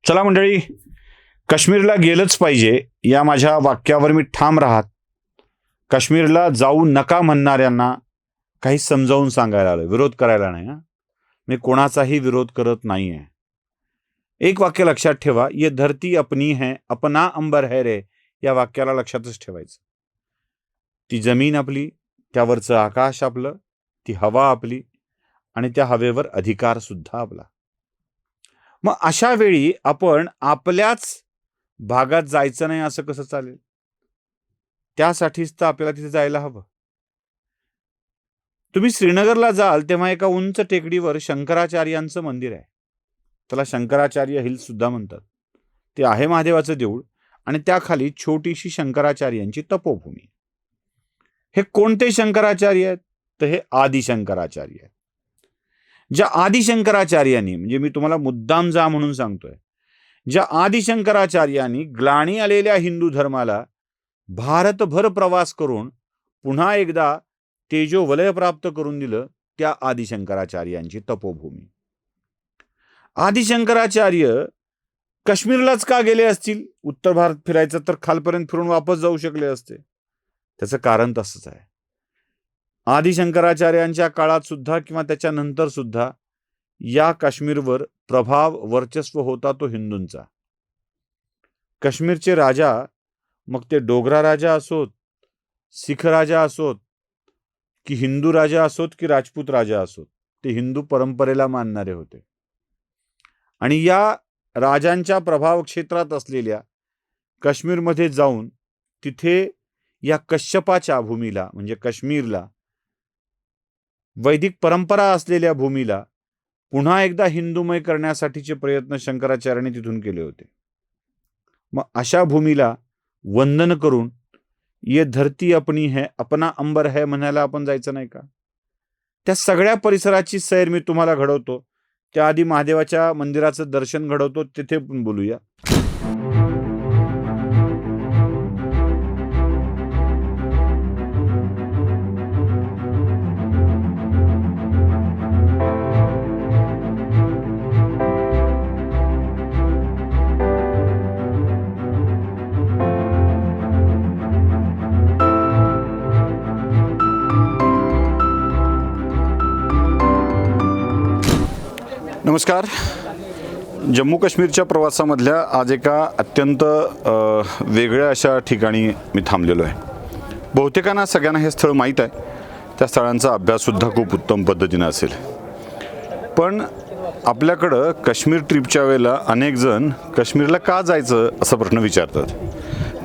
चला मंडळी, काश्मीरला गेलंच पाहिजे या माझ्या वाक्यावर मी ठाम राहत. काश्मीरला जाऊ नका म्हणणाऱ्यांना काही समजावून सांगायला आलं, विरोध करायला नाही. मी कोणाचाही विरोध करत नाही आहे. एक वाक्य लक्षात ठेवा, ये धरती अपनी है, अपना अंबर है रे. या वाक्याला लक्षातच ठेवायचं. ती जमीन आपली, त्यावरचं आकाश आपलं, ती हवा आपली आणि त्या हवेवर अधिकार सुद्धा आपला. मग अशा वेळी आपण आपल्याच भागात जायचं नाही असं कसं चालेल? त्यासाठीच तर आपल्याला तिथे जायला हवं. तुम्ही श्रीनगरला जाल तेव्हा एका उंच टेकडीवर शंकराचार्यांचं मंदिर आहे. त्याला शंकराचार्य हिल्स सुद्धा म्हणतात. ते आहे महादेवाचं देऊळ आणि त्याखाली छोटीशी शंकराचार्यांची तपोभूमी. हे कोणते शंकराचार्य आहेत? तर हे आदि शंकराचार्य आहेत. ज्या आदि शंकराचार्यांनी, म्हणजे मी तुम्हाला मुद्दाम जा म्हणून सांगतोय, ज्या आदि शंकराचार्यांनी ग्लानी आलेल्या हिंदू धर्माला भारतभर प्रवास करून पुन्हा एकदा तेजोवलय प्राप्त करून दिलं, त्या आदि शंकराचार्यांची तपोभूमी. आदि शंकराचार्य काश्मीरलाच का गेले असतील? उत्तर भारत फिरायचं तर खालपर्यंत फिरून वापस जाऊ शकले असते. त्याचं कारण तसंच आहे. आदि शंकराचार्यांच्या काळात सुद्धा किंवा त्याच्यानंतर सुद्धा या काश्मीरवर प्रभाव वर्चस्व होता तो हिंदूंचा. काश्मीरचे राजा, मग ते डोगरा राजा असोत, सिख राजा असोत, की हिंदू राजा असोत की राजपूत राजा असोत, ते हिंदू परंपरेला मानणारे होते. आणि या राजांच्या प्रभाव क्षेत्रात असलेल्या काश्मीरमध्ये जाऊन तिथे या कश्यपाच्या भूमीला, म्हणजे काश्मीरला, वैदिक परंपरा असलेल्या भूमीला पुन्हा एकदा हिंदूमय करण्यासाठीचे प्रयत्न शंकराचार्यांनी तिथून केले होते. मग अशा भूमीला वंदन करून ये धरती अपनी है, अपना अंबर है म्हणायला आपण जायचं नाही का? त्या सगळ्या परिसराची सैर मी तुम्हाला घडवतो. त्याआधी महादेवाच्या मंदिराचं दर्शन घडवतो, तिथे पण बोलूया. नमस्कार. जम्मू काश्मीरच्या प्रवासामधल्या आज एका अत्यंत वेगळ्या अशा ठिकाणी मी थांबलेलो आहे. बहुतेकांना सगळ्यांना हे स्थळ माहीत आहे. त्या स्थळांचा अभ्याससुद्धा खूप उत्तम पद्धतीने असेल. पण आपल्याकडं काश्मीर ट्रिपच्या वेळेला अनेक जण काश्मीरला का जायचं असा प्रश्न विचारतात.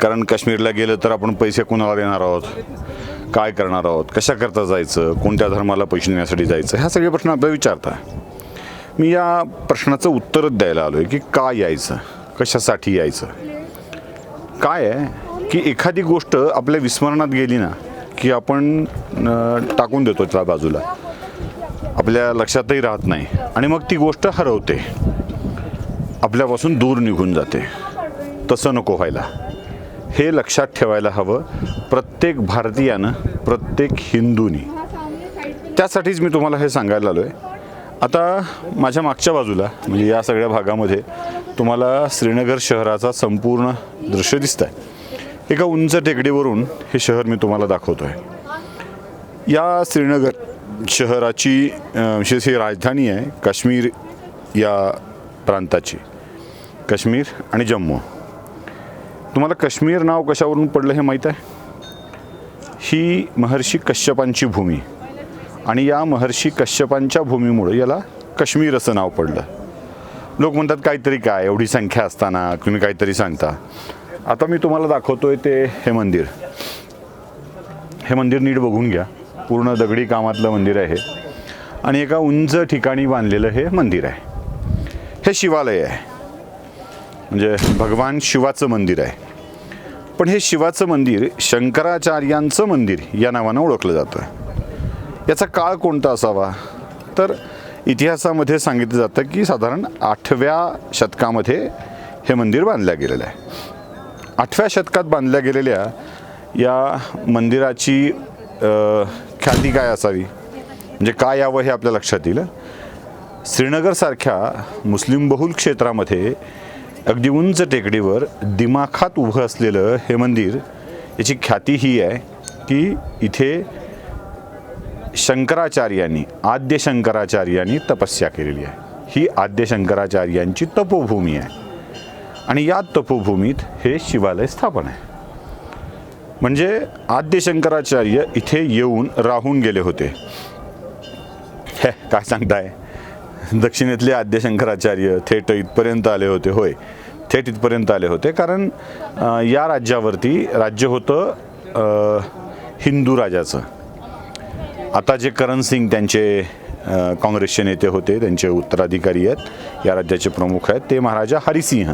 कारण काश्मीरला गेलं तर आपण पैसे कोणाला देणार आहोत, काय करणार आहोत, कशा करता जायचं, कोणत्या धर्माला पैसे देण्यासाठी जायचं, ह्या सगळे प्रश्न आपल्याला विचारतात. मी या प्रश्नाचं उत्तरच द्यायला आलो आहे की का यायचं, कशासाठी यायचं. काय आहे की एखादी गोष्ट आपल्या विस्मरणात गेली ना की आपण टाकून देतो त्या बाजूला, आपल्या लक्षातही राहत नाही आणि मग ती गोष्ट हरवते, आपल्यापासून दूर निघून जाते. तसं नको व्हायला. हे लक्षात ठेवायला हवं प्रत्येक भारतीयानं, प्रत्येक हिंदूनी. त्यासाठीच मी तुम्हाला हे सांगायला आलो आहे. आता माझ्या मागच्या बाजूला, म्हणजे या सगळ्या भागामध्ये तुम्हाला श्रीनगर शहराचा संपूर्ण दृश्य दिसत आहे. एका उंच टेकडीवरून हे शहर मी तुम्हाला दाखवतो आहे. या श्रीनगर शहराची विशेष ही राजधानी आहे काश्मीर या प्रांताची, काश्मीर आणि जम्मू. तुम्हाला काश्मीर नाव कशावरून पडलं हे माहीत आहे? ही महर्षी कश्यपांची भूमी आणि या महर्षी कश्यपांच्या भूमीमुळे याला काश्मीर असं नाव पडलं. लोक म्हणतात काहीतरी काय, एवढी संख्या असताना तुम्ही काहीतरी सांगता. आता मी तुम्हाला दाखवतोय ते हे मंदिर. हे मंदिर नीट बघून घ्या. पूर्ण दगडी कामातलं मंदिर आहे आणि एका उंच ठिकाणी बांधलेलं हे मंदिर आहे. हे शिवालय आहे, म्हणजे भगवान शिवाचं मंदिर आहे. पण हे शिवाचं मंदिर शंकराचार्यांचं मंदिर या नावानं ओळखलं जातं. याचा काळ कोणता असावा? तर इतिहासामध्ये सांगितलं जातं की साधारण 8व्या शतकामध्ये हे मंदिर बांधलं गेलेलं आहे. 8व्या शतकात बांधल्या गेलेल्या या मंदिराची ख्याती काय असावी, म्हणजे काय यावं हे आपल्या लक्षात येईल. श्रीनगरसारख्या मुस्लिम बहुल क्षेत्रामध्ये अगदी उंच टेकडीवर दिमाखात उभं असलेलं हे मंदिर, याची ख्याती ही आहे की इथे शंकराचार्यांनी, आद्य शंकराचार्यांनी तपस्या केलेली आहे. ही आद्य शंकराचार्यांची तपोभूमी आहे आणि या तपोभूमीत हे शिवालय स्थापन आहे. म्हणजे आद्य शंकराचार्य इथे येऊन राहून गेले होते. हे काय सांगताय, दक्षिणेतले आद्य शंकराचार्य थेट इथपर्यंत आले होते? होय, थेट इथपर्यंत आले होते, कारण या राज्यावरती राज्य होतं हिंदू राजाचं. आता जे करण सिंग त्यांचे काँग्रेसचे नेते होते, त्यांचे उत्तराधिकारी आहेत, या राज्याचे प्रमुख आहेत, ते महाराजा हरिसिंह,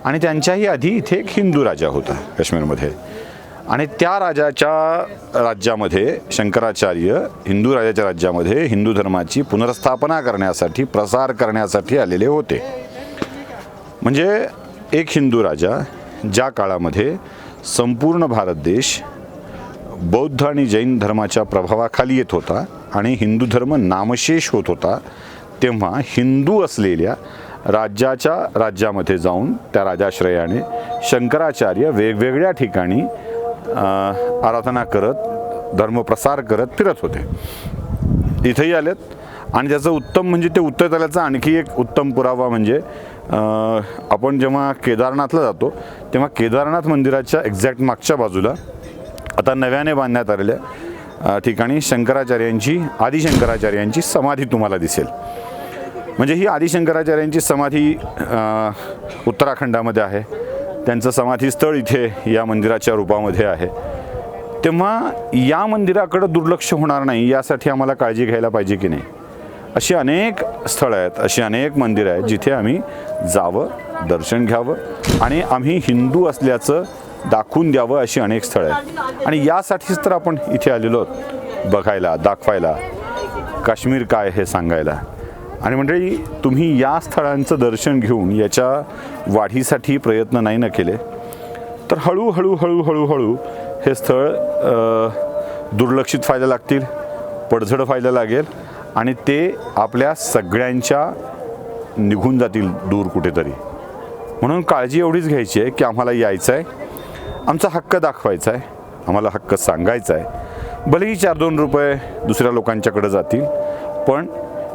आणि त्यांच्याही आधी इथे एक हिंदू राजा होता काश्मीरमध्ये. आणि त्या राजाच्या राज्यामध्ये शंकराचार्य हिंदू राजाच्या राज्यामध्ये हिंदू धर्माची पुनर्स्थापना करण्यासाठी, प्रसार करण्यासाठी आलेले होते. म्हणजे एक हिंदू राजा ज्या काळामध्ये संपूर्ण भारत देश बौद्ध आणि जैन धर्माच्या प्रभावाखाली येत होता आणि हिंदू धर्म नामशेष होत होता, तेव्हा हिंदू असलेल्या राज्यामध्ये जाऊन त्या राजाश्रयाने शंकराचार्य वेगवेगळ्या ठिकाणी आराधना करत, धर्मप्रसार करत फिरत होते. इथेही आलेत. आणि त्याचं उत्तम म्हणजे ते उत्तर आल्याचा आणखी एक उत्तम पुरावा म्हणजे आपण जेव्हा केदारनाथला जातो तेव्हा केदारनाथ मंदिराच्या एक्झॅक्ट मागच्या बाजूला आता नव्याने बांधण्यात आलेल्या ठिकाणी शंकराचार्यांची, आदिशंकराचार्यांची समाधी तुम्हाला दिसेल. म्हणजे ही आदिशंकराचार्यांची समाधी उत्तराखंडामध्ये आहे. त्यांचं समाधीस्थळ इथे या मंदिराच्या रूपामध्ये आहे. तेव्हा या मंदिराकडं दुर्लक्ष होणार नाही यासाठी आम्हाला काळजी घ्यायला पाहिजे की नाही. अशी अनेक स्थळं आहेत, अशी अनेक मंदिरं आहेत जिथे आम्ही जावं, दर्शन घ्यावं आणि आम्ही हिंदू असल्याचं दाखवून द्यावं, अशी अनेक स्थळं आहेत. आणि यासाठीच तर आपण इथे आलेलो आहोत, बघायला, दाखवायला, काश्मीर काय हे सांगायला. आणि मंडळी, तुम्ही या स्थळांचं दर्शन घेऊन याच्या वाढीसाठी प्रयत्न नाही न केले तर हळूहळू हे स्थळ दुर्लक्षित व्हायला लागतील, पडझड व्हायला लागेल आणि ते आपल्या सगळ्यांच्या निघून जातील दूर कुठेतरी. म्हणून काळजी एवढीच घ्यायची आहे की आम्हाला यायचं आहे, आमचा हक्क दाखवायचा आहे, आम्हाला हक्क सांगायचा आहे. भलेही 4-2 रुपये दुसऱ्या लोकांच्याकडे जातील, पण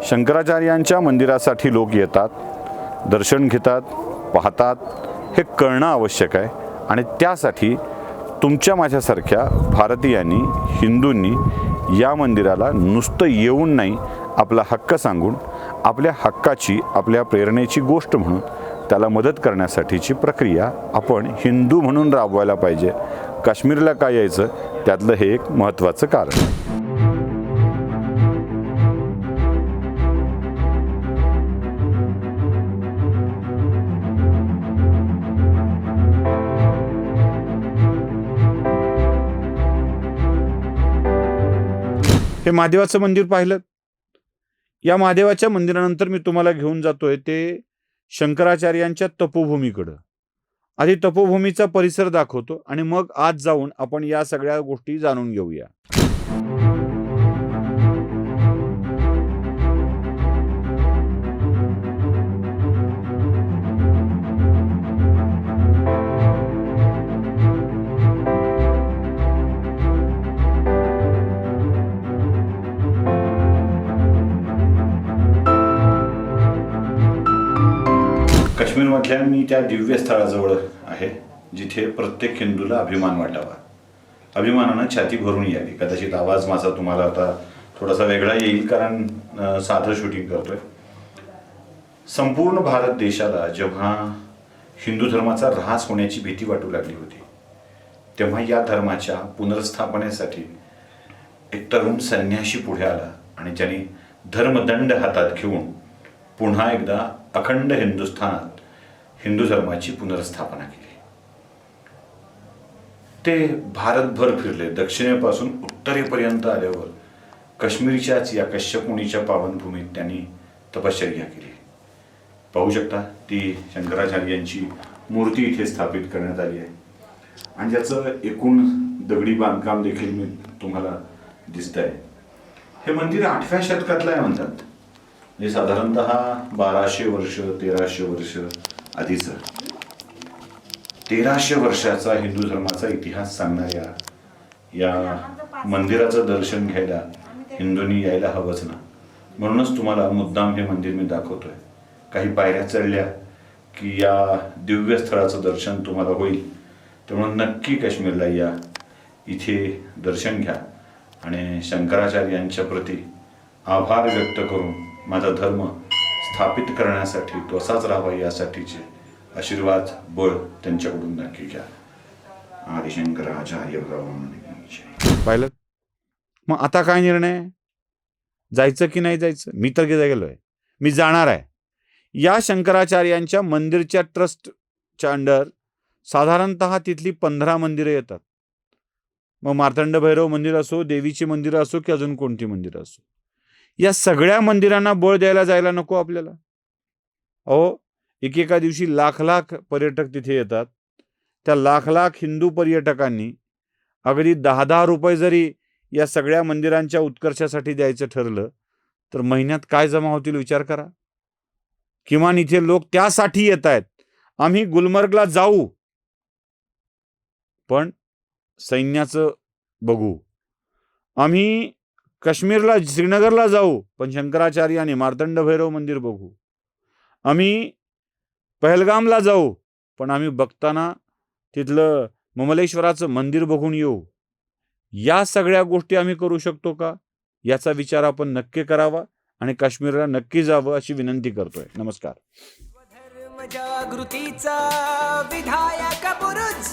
शंकराचार्यांच्या मंदिरासाठी लोक येतात, दर्शन घेतात, पाहतात, हे कळणं आवश्यक आहे. आणि त्यासाठी तुमच्या माझ्यासारख्या भारतीयांनी, हिंदूंनी या मंदिराला नुसतं येऊन नाही, आपला हक्क सांगून, आपल्या हक्काची, आपल्या प्रेरणेची गोष्ट म्हणून त्याला मदत करण्यासाठीची प्रक्रिया आपण हिंदू म्हणून राबवायला पाहिजे. काश्मीरला का यायचं, त्यातलं हे एक महत्त्वाचं कारण. हे महादेवाचं मंदिर पाहिलं. या महादेवाच्या मंदिरानंतर मी तुम्हाला घेऊन जातोय ते शंकराचार्यांच्या तपोभूमीकडं. आधी तपोभूमीचा परिसर दाखवतो आणि मग आज जाऊन आपण या सगळ्या गोष्टी जाणून घेऊया. काश्मीरमधल्या मी त्या दिव्य स्थळाजवळ आहे जिथे प्रत्येक हिंदूला अभिमान वाटावा, अभिमानानं छाती भरून यावी. कदाचित आवाज माझा तुम्हाला आता थोडासा वेगळा येईल कारण साधं शूटिंग करतोय. संपूर्ण भारत देशाला जेव्हा हिंदू धर्माचा ऱ्हास होण्याची भीती वाटू लागली होती तेव्हा या धर्माच्या पुनर्स्थापनेसाठी एक तरुण संन्याशी पुढे आला आणि त्यांनी धर्मदंड हातात घेऊन पुन्हा एकदा अखंड हिंदुस्थानात हिंदू धर्माची पुनर्स्थापना केली. ते भारतभर फिरले, दक्षिणेपासून उत्तरेपर्यंत आल्यावर काश्मीरच्याच या कश्यपमुनीच्या पावनभूमीत त्यांनी तपश्चर्या केली. पाहू शकता, ती शंकराचार्यांची मूर्ती इथे स्थापित करण्यात आली आहे आणि ज्याचं एकूण दगडी बांधकाम देखील मी तुम्हाला दिसत आहे. हे मंदिर 8व्या शतकातलं आहे म्हणतात, म्हणजे साधारणतः 1200 वर्ष 1300 वर्ष आधीचं. 1300 वर्षाचा हिंदू धर्माचा इतिहास सांगणाऱ्या या मंदिराचं दर्शन घ्यायला हिंदूंनी यायला हवंच ना. म्हणूनच तुम्हाला मुद्दाम हे मंदिर मी दाखवतोय. काही पायऱ्या चढल्या की या दिव्य स्थळाचं दर्शन तुम्हाला होईल. त्यामुळे नक्की काश्मीरला या, इथे दर्शन घ्या आणि शंकराचार्यांच्या प्रती आभार व्यक्त करून माझा धर्म स्थापित करण्यासाठी तो असाच राहावा यासाठीचे आशीर्वाद बळ त्यांच्याकडून नक्की घ्या. आदिशंकराचार्य पाहिलं. मग आता काय निर्णय, जायचं की नाही जायचं? मी तर गेलोय, मी जाणार आहे. या शंकराचार्यांच्या मंदिरच्या ट्रस्टच्या अंडर साधारणतः तिथली 15 मंदिरं येतात. मग मार्तंड भैरव मंदिर असो, देवीची मंदिरं असो की अजून कोणती मंदिरं असो, या सगळ्या मंदिरांना बळ द्यायला जायला नको आपल्याला? अहो, एकेका दिवशी लाख लाख पर्यटक तिथे येतात. त्या लाख लाख हिंदू पर्यटकांनी अगदी 10-10 रुपये जरी या सगळ्या मंदिरांच्या उत्कर्षासाठी द्यायचं ठरलं तर महिन्यात काय जमा होतील विचार करा. किमान इथे लोक त्यासाठी येत आहेत. आम्ही गुलमर्गला जाऊ पण सैन्याचं बघू, आम्ही काश्मीरला श्रीनगरला जाऊ पण शंकराचार्य आणि मार्तंड भैरव मंदिर बघू, आम्ही पहलगामला जाऊ पण आम्ही बघताना तिथलं ममलेश्वराचं मंदिर बघून येऊ. या सगळ्या गोष्टी आम्ही करू शकतो का याचा विचार आपण नक्की करावा आणि काश्मीरला नक्की जावं अशी विनंती करतोय. नमस्कार. जागृतीचा विधायक बुरुज